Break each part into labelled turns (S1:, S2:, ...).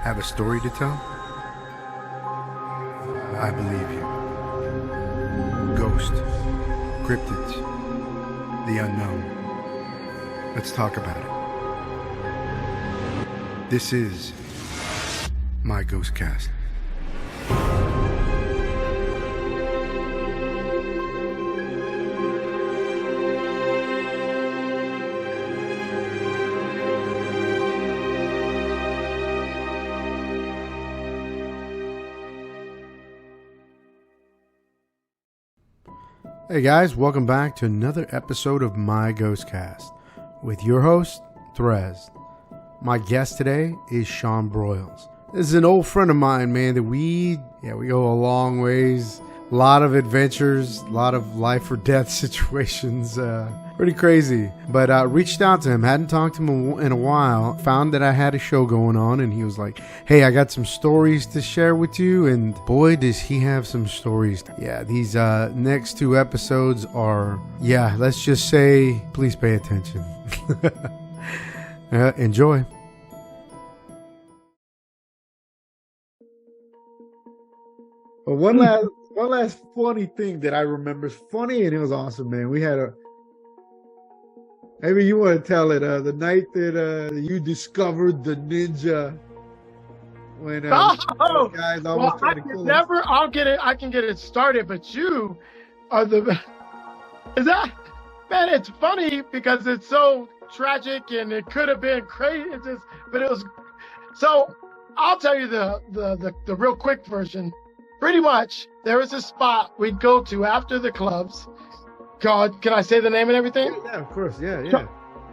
S1: Have a story to tell? I believe you. Ghost, cryptids, the unknown. Let's talk about it. This is my GhostCast. Hey guys, welcome back to another episode of My GhostCast with your host, Threz. My guest today is Shawn Broils. This is an old friend of mine, man, that we go a long ways. A lot of adventures, a lot of life or death situations. Pretty crazy. But reached out to him, hadn't talked to him in a while, found that I had a show going on, and he was like, hey, I got some stories to share with you. And boy, does he have some stories. Yeah, these next two episodes are, let's just say, please pay attention. Enjoy.
S2: Well, one last funny thing that I remember. It's funny and it was awesome, man. We had maybe you want to tell it, the night that you discovered the ninja when guys almost tried to kill us.
S3: I can get it started, but you are is that, man, it's funny because it's so tragic and it could have been crazy. But it was, so I'll tell you the real quick version. Pretty much, there was a spot we'd go to after the clubs called, can I say the name and everything?
S2: Yeah, of course, yeah.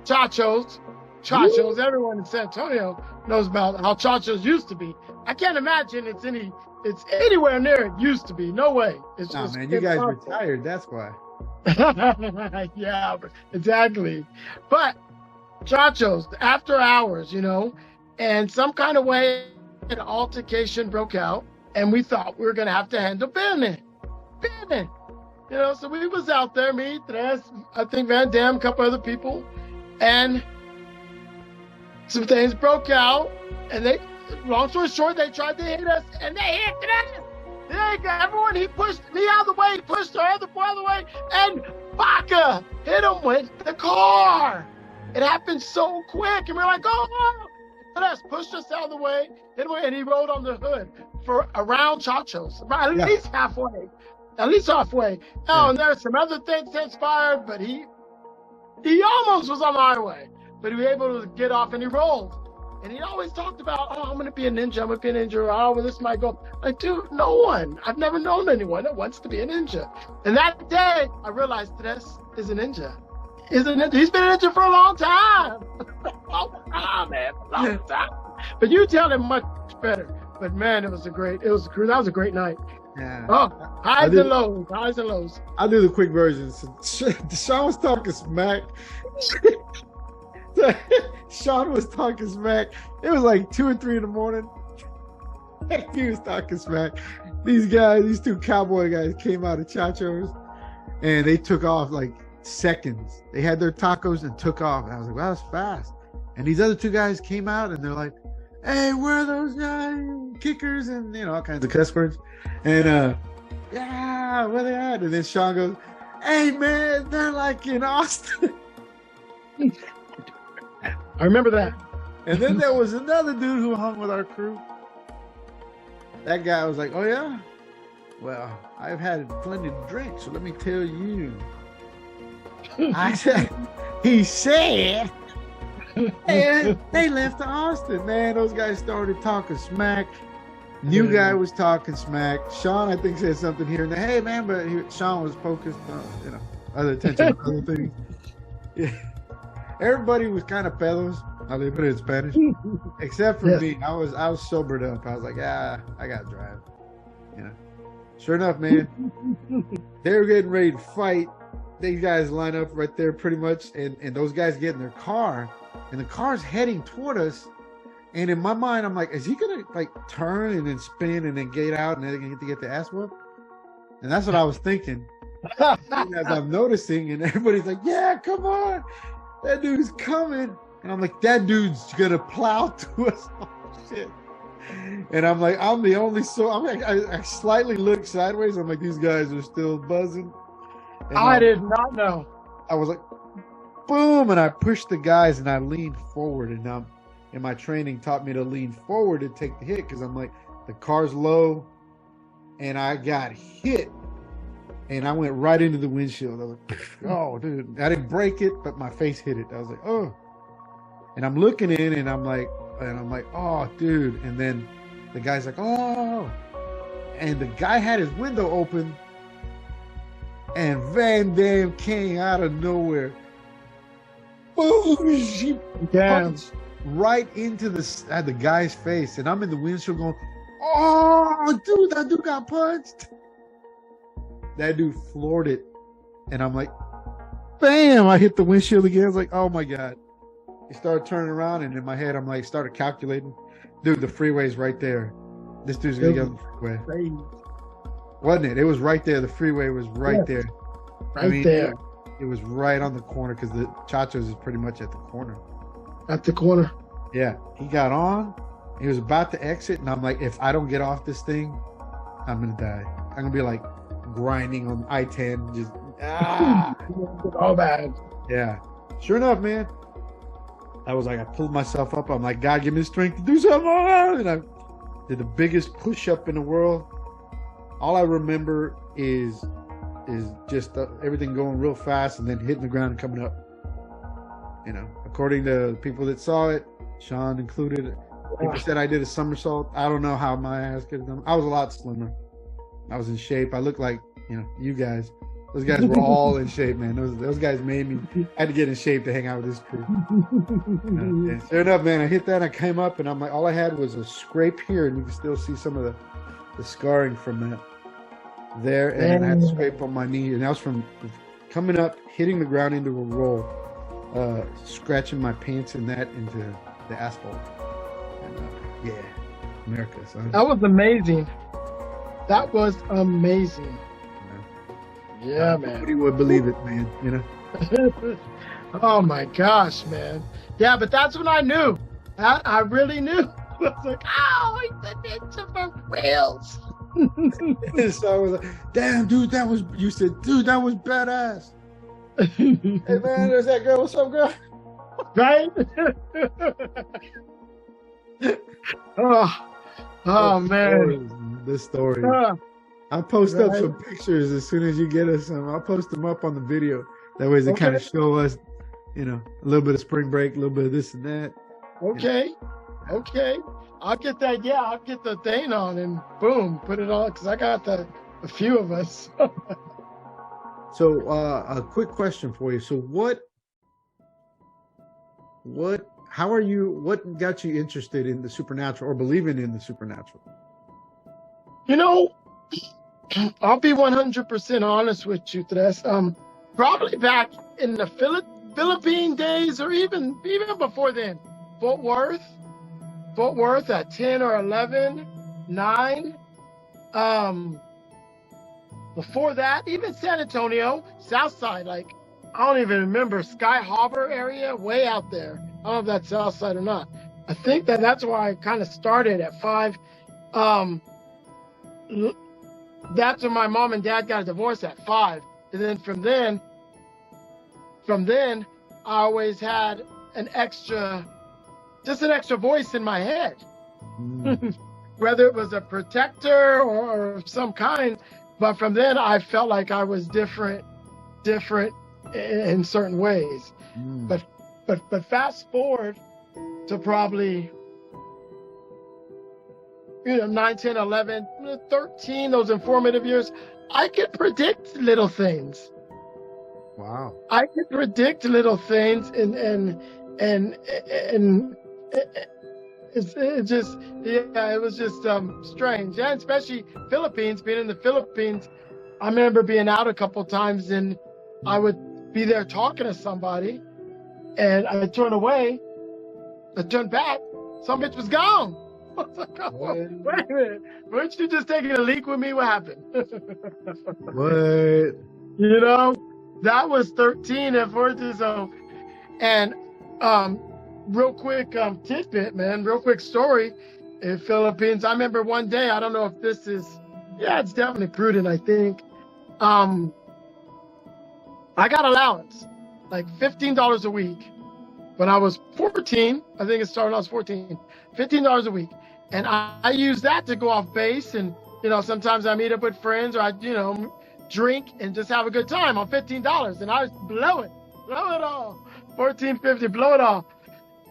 S3: Chachos. Chachos. Everyone in San Antonio knows about how Chachos used to be. I can't imagine it's anywhere near it used to be. No way.
S2: Man, you guys retired, that's why.
S3: Yeah, exactly. But Chachos, after hours, and some kind of way an altercation broke out. And we thought we were going to have to handle business. So we was out there, me, Tres, I think Van Dam, a couple other people. And some things broke out. And long story short, they tried to hit us. And they hit us. He pushed me out of the way. He pushed the other boy out of the way. And Baca hit him with the car. It happened so quick. And we're like, oh. Tres pushed us out of the way. And he rode on the hood for around Chachos, at least halfway. Oh, and there's some other things transpired, but he almost was on the highway, but he was able to get off and he rolled. And he always talked about, I'm going to be a ninja. Oh, well, this might go. Like, dude, no one. I've never known anyone that wants to be a ninja. And that day, I realized Tres is a ninja. He's been a ninja for a long time. Long time. But you tell him much better. But man, that was a great night.
S2: Yeah.
S3: Oh, highs and lows.
S2: I'll do the quick version. So, Shawn was talking smack. Shawn was talking smack. It was like 2 or 3 in the morning. He was talking smack. These two cowboy guys came out of Chachos and they took off like seconds. They had their tacos and took off. And I was like, wow, that's fast. And these other two guys came out and they're like, hey, where are those guys? Kickers and, all kinds of cuss words. And, where they at? And then Shawn goes, hey, man, they're like in Austin.
S3: I remember that.
S2: And then there was another dude who hung with our crew. That guy was like, oh, yeah? Well, I've had plenty to drink, so let me tell you. He said, and they left to Austin, man. Those guys started talking smack. New guy was talking smack. Shawn, I think, said something here and there. Hey, man, but Shawn was focused on, other attention, other things. Yeah. Everybody was kind of pedos. How they put it in Spanish, except for me. I was sobered up. I was like, I gotta drive. Sure enough, man. They were getting ready to fight. These guys line up right there, pretty much, and those guys get in their car. And the car's heading toward us. And in my mind, I'm like, is he going to turn and then spin and then get out and then get the ass whooped? And that's what I was thinking. As I'm noticing, and everybody's like, yeah, come on. That dude's coming. And I'm like, that dude's going to plow to us. Oh, shit. And I'm like, I'm the only I slightly look sideways. I'm like, these guys are still buzzing. And
S3: I did not know.
S2: I was like, boom, and I pushed the guys and I leaned forward. And now, and my training taught me to lean forward to take the hit because I'm like, the car's low, and I got hit, and I went right into the windshield. I was like, oh, dude, I didn't break it, but my face hit it. I was like, oh, and I'm looking in, and I'm like, oh, dude, and then the guy's like, oh, and the guy had his window open. And Van Damme came out of nowhere. Boom! She punched right into the guy's face. And I'm in the windshield going, oh, dude, that dude got punched. That dude floored it. And I'm like, bam! I hit the windshield again. I was like, oh my God. He started turning around, and in my head, I'm like, started calculating. Dude, the freeway's right there. This dude's going to get on the freeway. Wasn't it? It was right there. The freeway was right there.
S3: Right there.
S2: It was right on the corner because the Chacho's is pretty much at the corner.
S3: At the corner.
S2: Yeah. He got on. He was about to exit. And I'm like, if I don't get off this thing, I'm going to die. I'm going to be like grinding on I-10. Just,
S3: all bad.
S2: Yeah. Sure enough, man. I was like, I pulled myself up. I'm like, God, give me the strength to do something. And I did the biggest push-up in the world. All I remember is just everything going real fast and then hitting the ground and coming up. You know, according to people that saw it, Shawn included, people said I did a somersault. I don't know how my ass could have done. I was a lot slimmer. I was in shape. I looked like, you guys. Those guys were all in shape, man. Those guys made me. I had to get in shape to hang out with this crew. And sure enough, man, I hit that. And I came up, and I'm like, all I had was a scrape here, and you can still see some of the scarring from that. There, and I had to scrape on my knee, and that was from coming up, hitting the ground into a roll, scratching my pants and that into the asphalt. And, America, son.
S3: That was amazing. That was amazing. Yeah, man.
S2: Nobody would believe it, man.
S3: Oh my gosh, man. Yeah, but that's when I knew. I really knew. I was like, oh, he's a ninja for reals.
S2: So I was like, damn, dude, you said, dude, that was badass. Hey, man, there's that girl. What's up, girl?
S3: Right? oh man.
S2: This story. I'll post up some pictures as soon as you get us some. I'll post them up on the video. That way they kind of show us, a little bit of spring break, a little bit of this and that.
S3: Okay. Okay. I'll get that. Yeah, I'll get the thing on and boom, put it on because I got a few of us.
S2: So, a quick question for you. So, what got you interested in the supernatural or believing in the supernatural?
S3: I'll be 100% honest with you, Tres. Probably back in the Philippine days or even before then, Fort Worth at 10 or 11, 9. Before that, even San Antonio, South Side, I don't even remember, Sky Harbor area, way out there. I don't know if that's South Side or not. I think that's where I kind of started at 5. That's when my mom and dad got a divorce at 5. And then from then, I always had an extra voice in my head. Whether it was a protector or some kind, but from then I felt like I was different in certain ways. But fast forward to probably 9, 10, 11, 13, those informative years, I could predict little things.
S2: Wow. I
S3: could predict little things and it was just strange. And especially being in the Philippines, I remember being out a couple times and I would be there talking to somebody and I turn away, I turn back, some bitch was gone. I was like, oh, wait a minute, weren't you just taking a leak with me? What happened?
S2: What?
S3: That was 13 at 14. So, and real quick tidbit, man, real quick story. in Philippines. I remember one day, I don't know if this is, it's definitely prudent, I think. I got allowance, like $15 a week. When I was 14, I think it started when I was 14, $15 a week. And I used that to go off base. And, sometimes I meet up with friends or I, drink and just have a good time on $15. And I blow it all. $14.50, blow it all.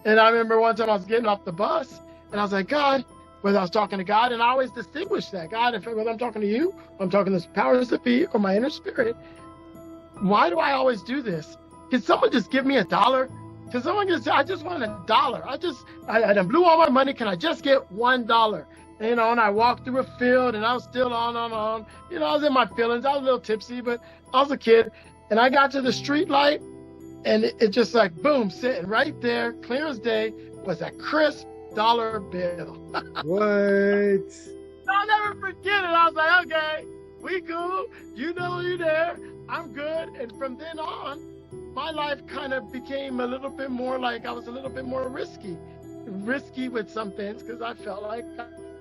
S3: And I remember one time I was getting off the bus and I was like, God, whether I was talking to God, and I always distinguish that. God, whether I'm talking to you, or I'm talking to the powers that be, or my inner spirit, why do I always do this? Can someone just give me $1? Can someone I just want $1. I blew all my money. Can I just get $1? And I walked through a field and I was still on. I was in my feelings. I was a little tipsy, but I was a kid. And I got to the street light and it just like, boom, sitting right there, clear as day, was a crisp dollar bill.
S2: What?
S3: I'll never forget it. I was like, okay, we cool. You know you're there. I'm good. And from then on, my life kind of became a little bit more like I was a little bit more risky with some things because I felt like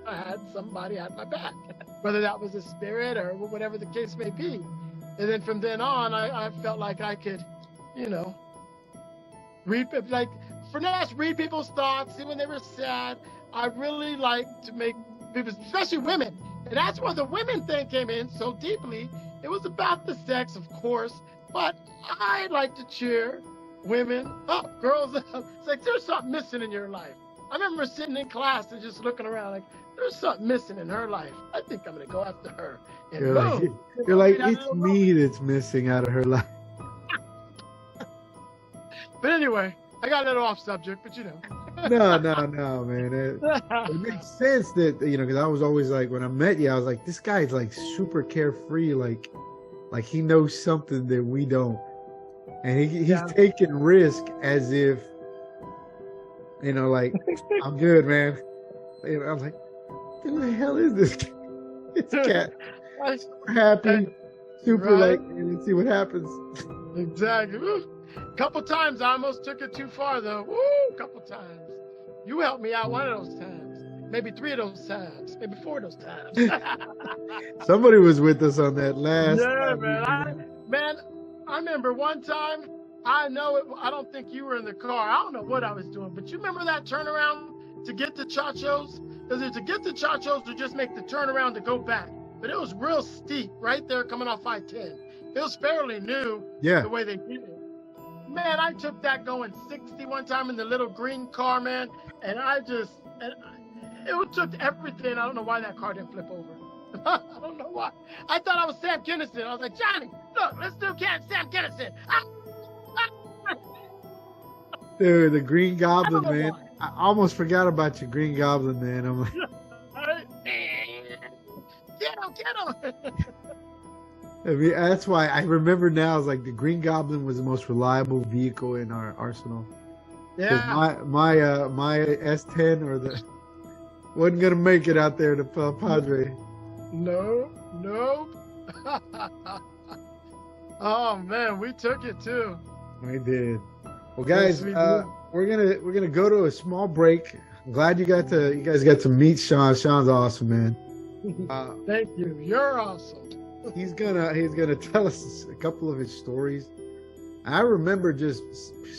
S3: I had somebody at my back, whether that was a spirit or whatever the case may be. And then from then on, I felt like I could, read people's thoughts, see when they were sad. I really like to make people, especially women. And that's where the women thing came in so deeply. It was about the sex, of course, but I like to cheer women up, girls up. It's like there's something missing in your life. I remember sitting in class and just looking around like there's something missing in her life. I think I'm going to go after her. And
S2: you're like it's me that's missing out of her life.
S3: But anyway, I got a little off subject, but
S2: No, man. It makes sense that, because I was always like, when I met you, I was like, this guy's like super carefree, like he knows something that we don't. And he's taking risk as if, like, I'm good, man. I'm like, who the hell is this guy? It's a cat. Super happy, super
S3: right?
S2: Let's see what happens.
S3: Exactly. A couple times I almost took it too far, though. A couple times. You helped me out one of those times. Maybe 3 of those times. Maybe 4 of those times.
S2: Somebody was with us on that last.
S3: Yeah, man. I remember one time, I don't think you were in the car. I don't know what I was doing, but you remember that turnaround to get to Chachos? Because to get to Chachos to just make the turnaround to go back. But it was real steep right there coming off I-10. It was fairly new the way they did it. Man, I took that going 60 one time in the little green car, man. And it took everything. I don't know why that car didn't flip over. I don't know why. I thought I was Sam Kinison. I was like, Johnny, look, let's do Sam Kinison.
S2: Dude, the Green Goblin, man. Why. I almost forgot about you, Green Goblin, man. I'm like,
S3: get him.
S2: I mean, that's why I remember now. It's like the Green Goblin was the most reliable vehicle in our arsenal.
S3: Yeah.
S2: My S10 wasn't gonna make it out there to Padre.
S3: No. Oh man, we took it too.
S2: We did. Well, guys, we're gonna go to a small break. I'm glad you guys got to meet Shawn. Shawn's awesome, man.
S3: Thank you. You're awesome.
S2: He's gonna tell us a couple of his stories. I remember just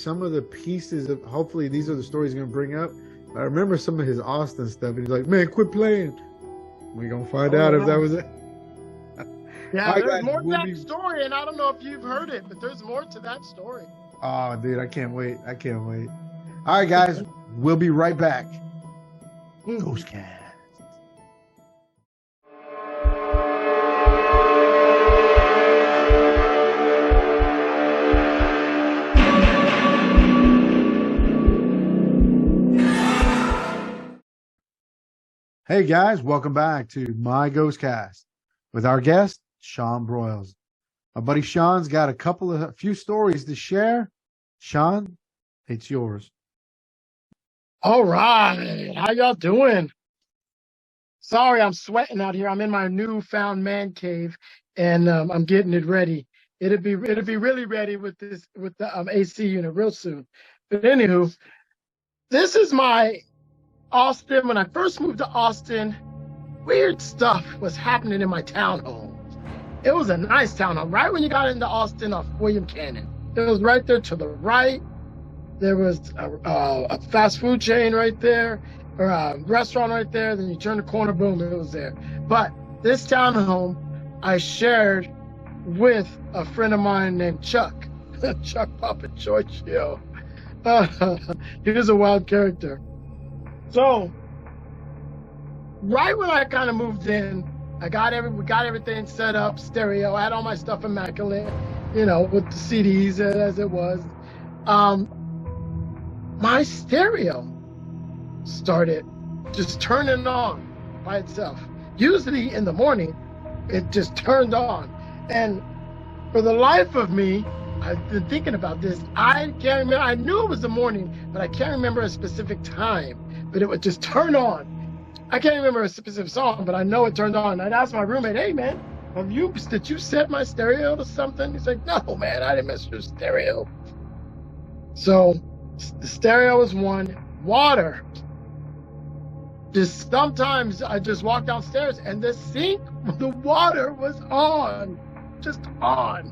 S2: some of the pieces of. Hopefully, these are the stories he's gonna bring up. I remember some of his Austin stuff, and he's like, "Man, quit playing." We're gonna find out if that was it.
S3: Yeah, there's more to that story, and I don't know if you've heard it, but there's more to that story.
S2: Oh, dude, I can't wait. All right, guys, we'll be right back. GhostCast. Hey guys, welcome back to My GhostCast with our guest, Shawn Broils. My buddy Shawn's got a few stories to share. Shawn, it's yours.
S3: All right. How y'all doing? Sorry, I'm sweating out here. I'm in my newfound man cave and I'm getting it ready. It'll be really ready with the AC unit real soon. But anywho, this is my Austin. When I first moved to Austin, weird stuff was happening in my townhome. It was a nice townhome. Right when you got into Austin off William Cannon, it was right there to the right. There was a fast food chain right there, or a restaurant right there. Then you turn the corner, boom, it was there. But this townhome I shared with a friend of mine named Chuck, Chuck Papa Giorgio. He was a wild character. So, right when I kind of moved in, we got everything set up, stereo. I had all my stuff immaculate, with the CDs as it was. My stereo started just turning on by itself. Usually in the morning, it just turned on. And for the life of me, I've been thinking about this. I can't remember. I knew it was the morning, but I can't remember a specific time. But it would just turn on. I can't remember a specific song, but I know it turned on. I'd ask my roommate, "Hey man, did you set my stereo to something?" He's like, "No man, I didn't mess your stereo." So the stereo was one. Water. Just sometimes I just walk downstairs and the sink, the water was on. Just on.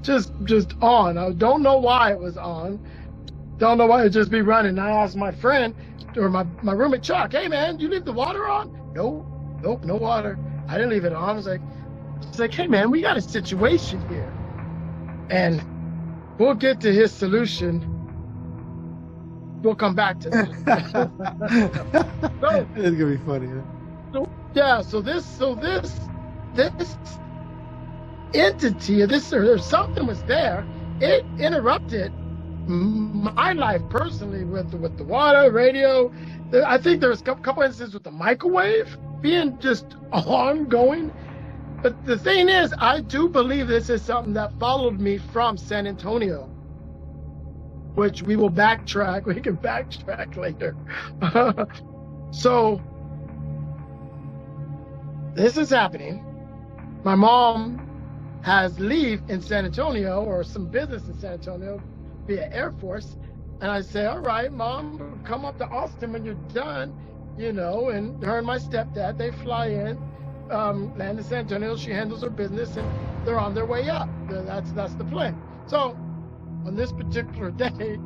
S3: Just on. I don't know why it was on. Don't know why it'd just be running. I asked my friend, or my roommate Chuck, "Hey man, you leave the water on?" Nope, no water. I didn't leave it on. I was like, "Hey man, we got a situation here." And we'll get to his solution. We'll come back to that.
S2: It's gonna be funny. Huh?
S3: So this entity, or something was there. It interrupted my life personally with the water, radio. I think there was a couple instances with the microwave being just ongoing. But the thing is, I do believe this is something that followed me from San Antonio, which we will backtrack. We can backtrack later. So this is happening. My mom has leave in San Antonio, or some business in San Antonio via Air Force. And I say, "All right, Mom, come up to Austin when you're done," and her and my stepdad, they fly in, land in San Antonio. She handles her business and they're on their way up. That's the plan. So on this particular day,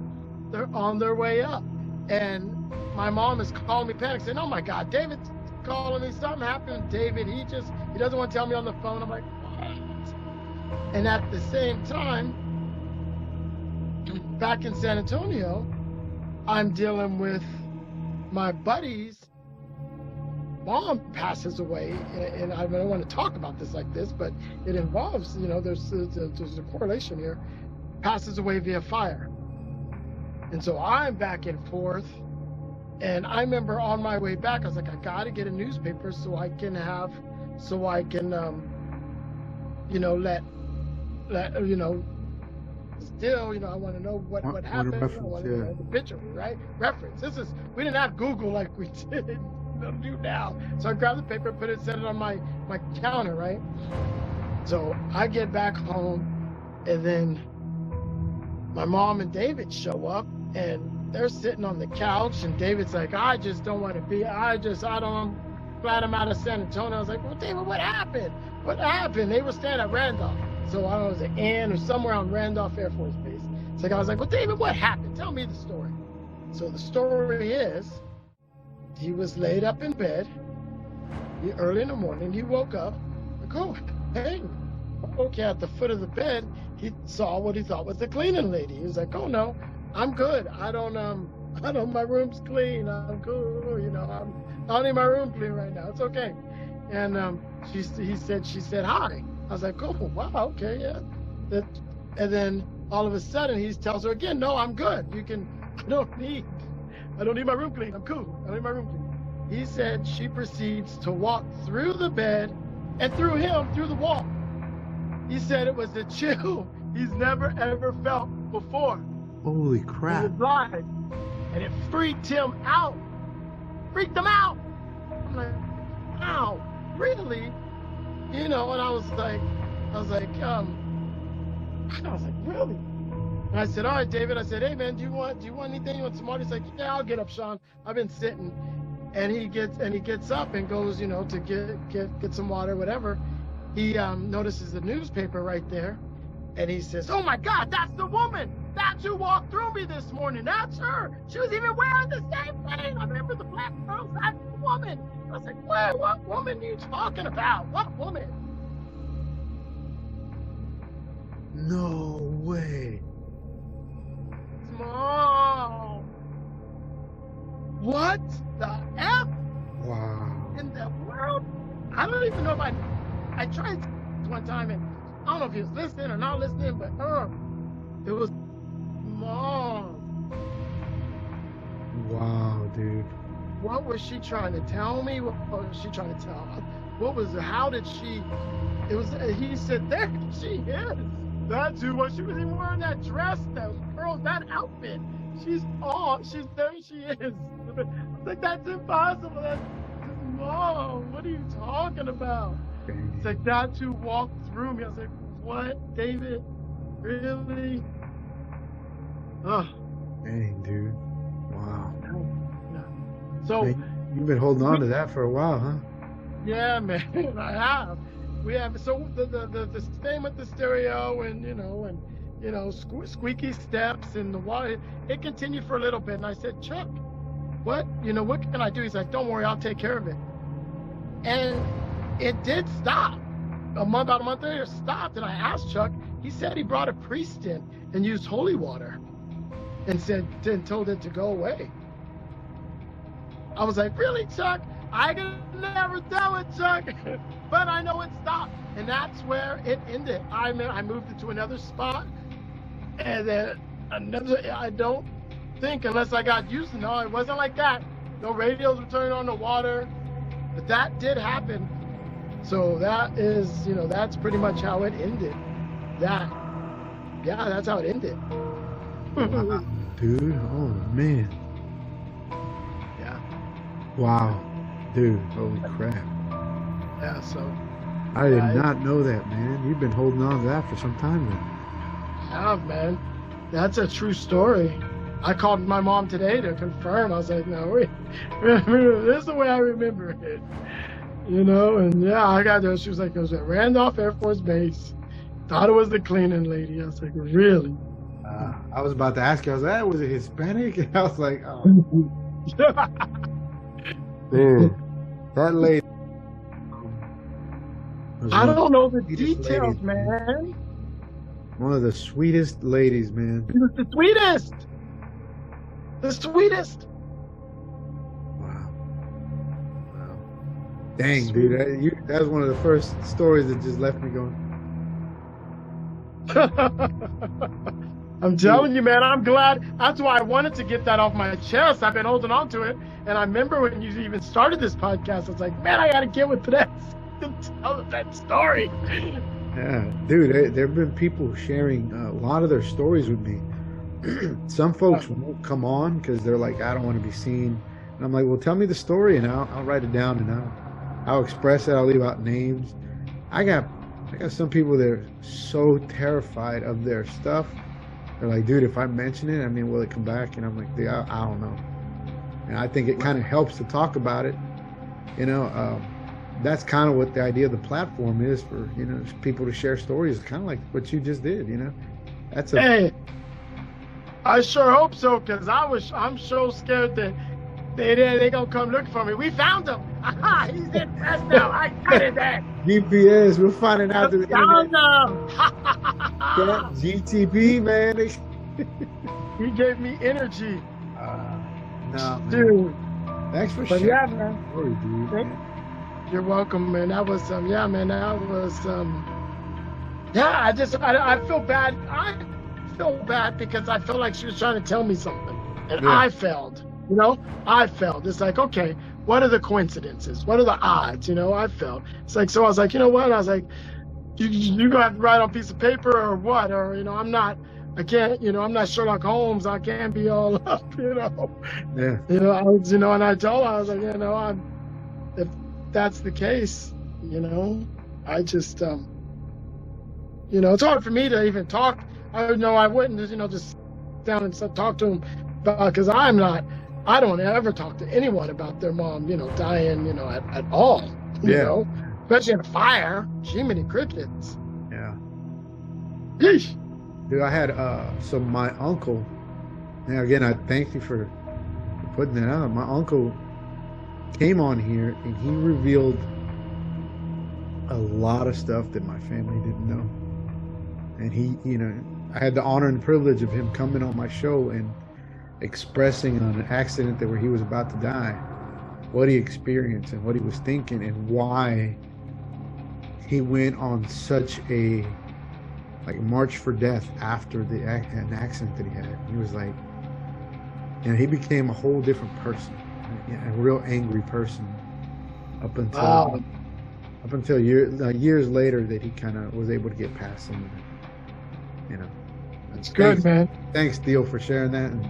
S3: they're on their way up. And my mom is calling me panic, saying, "Oh my God, David's calling me. Something happened to David. He doesn't want to tell me on the phone." I'm like, "What?" And at the same time, back in San Antonio, I'm dealing with my buddy's mom passes away, and I don't want to talk about this like this, but it involves, there's a correlation here. Passes away via fire. And so I'm back and forth. And I remember on my way back, I was like, I got to get a newspaper so I can still, I want to know what happened. I want to know the picture, right? Reference. We didn't have Google like we do now. So I grabbed the paper, set it on my counter, right? So I get back home, and then my mom and David show up, and they're sitting on the couch, and David's like, "I just don't want to be, I'm glad I'm out of San Antonio." I was like, "Well, David, what happened? What happened?" They were staying at Randolph. So I was at Ann or somewhere on Randolph Air Force Base. So I was like, "Well, David, what happened? Tell me the story." So the story is, he was laid up in bed. Early in the morning, he woke up. Like, "Oh, hey." Okay, at the foot of the bed, he saw what he thought was the cleaning lady. He was like, "Oh no, I'm good. I don't my room's clean. I'm cool. I don't need my room clean right now. It's okay." And she said hi. I was like, "Oh wow, okay, yeah." And then all of a sudden he tells her again, "No, I'm good. I don't need my room clean. I'm cool. I don't need my room clean." He said she proceeds to walk through the bed and through the wall. He said it was a chill he's never ever felt before.
S2: Holy
S3: He
S2: crap.
S3: was blind, and it freaked him out. Freaked him out. I'm like, "Wow, really?" And I was like, really? And I said, all right, David. I said, hey man, do you want anything? You want some water? He's like, yeah, I'll get up, Shawn. I've been sitting. And he gets up and goes, to get some water, whatever. He notices the newspaper right there, and he says, "Oh my God, that's the woman! That's who walked through me this morning. That's her. She was even wearing the same thing. I remember the black girls. That's the woman." I was like, "What woman are you talking about? What woman?"
S2: No way.
S3: Mom. What the F?
S2: Wow.
S3: In the world? I don't even know if I tried one time, and I don't know if he was listening or not listening, but it was Mom.
S2: Wow, dude.
S3: What was she trying to tell me? What was she trying to tell? How did she? He said, there she is. That's who was. She was even wearing that dress, those curls, that outfit. There she is. I was like, that's impossible. Mom, what are you talking about?
S2: Dang.
S3: It's like, that's who walked through me. I was like, what, David? Really? Oh.
S2: Dang, dude. Wow.
S3: Yeah. So
S2: man, you've been holding on to that for a while, huh?
S3: Yeah, man, I have. We have. So the same with the stereo and squeaky steps and the water. It continued for a little bit, and I said, Chuck, what can I do? He's like, don't worry, I'll take care of it. And it did stop. About a month later, it stopped, and I asked Chuck. He said he brought a priest in and used holy water, and told it to go away. I was like, really, Chuck? I could never tell it, Chuck, but I know it stopped, and that's where it ended. I moved it to another spot, and then another. I don't think, unless I got used to it. No, it wasn't like that. No radios were turning on the water, but that did happen. So that is, that's pretty much how it ended. That's how it ended.
S2: Wow, dude, oh man.
S3: Yeah.
S2: Wow, dude, holy crap.
S3: Yeah, so.
S2: I did not know that, man. You've been holding on to that for some time now.
S3: Yeah, man. That's a true story. I called my mom today to confirm. I was like, no, wait. This is the way I remember it. And yeah, I got there. She was like, it was at Randolph Air Force Base. Thought it was the cleaning lady. I was like, really?
S2: I was about to ask you, I was like, was it Hispanic? And I was like, oh. Man, that lady.
S3: I don't know the details, man.
S2: One of the sweetest ladies, man.
S3: She was the sweetest. The sweetest.
S2: Wow. Dang, dude. That was one of the first stories that just left me going.
S3: I'm telling you, man, I'm glad. That's why I wanted to get that off my chest. I've been holding on to it. And I remember when you even started this podcast, I was like, man, I got to get with this and tell that story.
S2: Yeah, dude, there have been people sharing a lot of their stories with me. Some folks won't come on because they're like, I don't want to be seen. And I'm like, well, tell me the story and I'll write it down and I'll express it. I'll leave out names. I got some people that are so terrified of their stuff. They're like, dude, if I mention it, will it come back? And I'm like, dude, I don't know. And I think it kind of helps to talk about it. That's kind of what the idea of the platform is for, people to share stories, kind of like what you just did, Hey,
S3: I sure hope so, because I'm so scared that they gonna come look for me. We found him. Aha, he's in press now. I got it there.
S2: GPS, we're finding out through the internet.
S3: Found him.
S2: GTP, man.
S3: He gave me energy.
S2: No,
S3: dude.
S2: Thanks for sharing.
S3: Yeah, man.
S2: Story, dude.
S3: You're welcome, man. That was yeah, man. That was yeah. I feel bad. I feel bad because I feel like she was trying to tell me something, and yeah. I failed. I failed. It's like, okay, what are the coincidences? What are the odds? I failed. It's like, so I was like, you know what? I was like, you gonna have to write on a piece of paper or what? Or I can't. I'm not Sherlock Holmes. I can't be all up.
S2: Yeah.
S3: I was. And I told her, I was like, if that's the case, I just, it's hard for me to even talk No, I wouldn't just, just down and talk to him because I don't ever talk to anyone about their mom, dying, at all,
S2: Yeah.
S3: especially in a fire. Jiminy crickets.
S2: Yeah.
S3: Yeesh.
S2: Dude, I had, so my uncle, now again, I thank you for putting that out. My uncle came on here and he revealed a lot of stuff that my family didn't know. And he, I had the honor and privilege of him coming on my show and expressing on an accident where he was about to die, what he experienced and what he was thinking and why he went on such a march for death after an accident that he had. He was like, he became a whole different person, a real angry person up until years later that he kind of was able to get past some of it.
S3: That's good, man.
S2: Thanks, Theo, for sharing that, and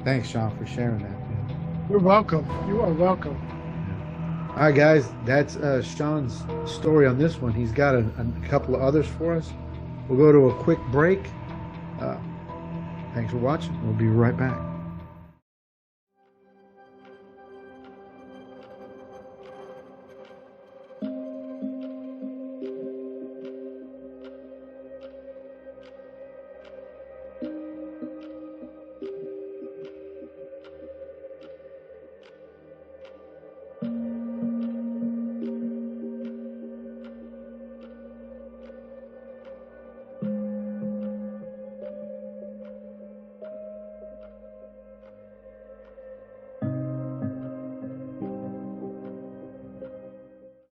S2: thanks, Shawn, for sharing that, man.
S3: You're welcome. You are welcome.
S2: All right, guys, that's Shawn's story on this one. He's got a couple of others for us. We'll go to a quick break. Thanks for watching. We'll be right back.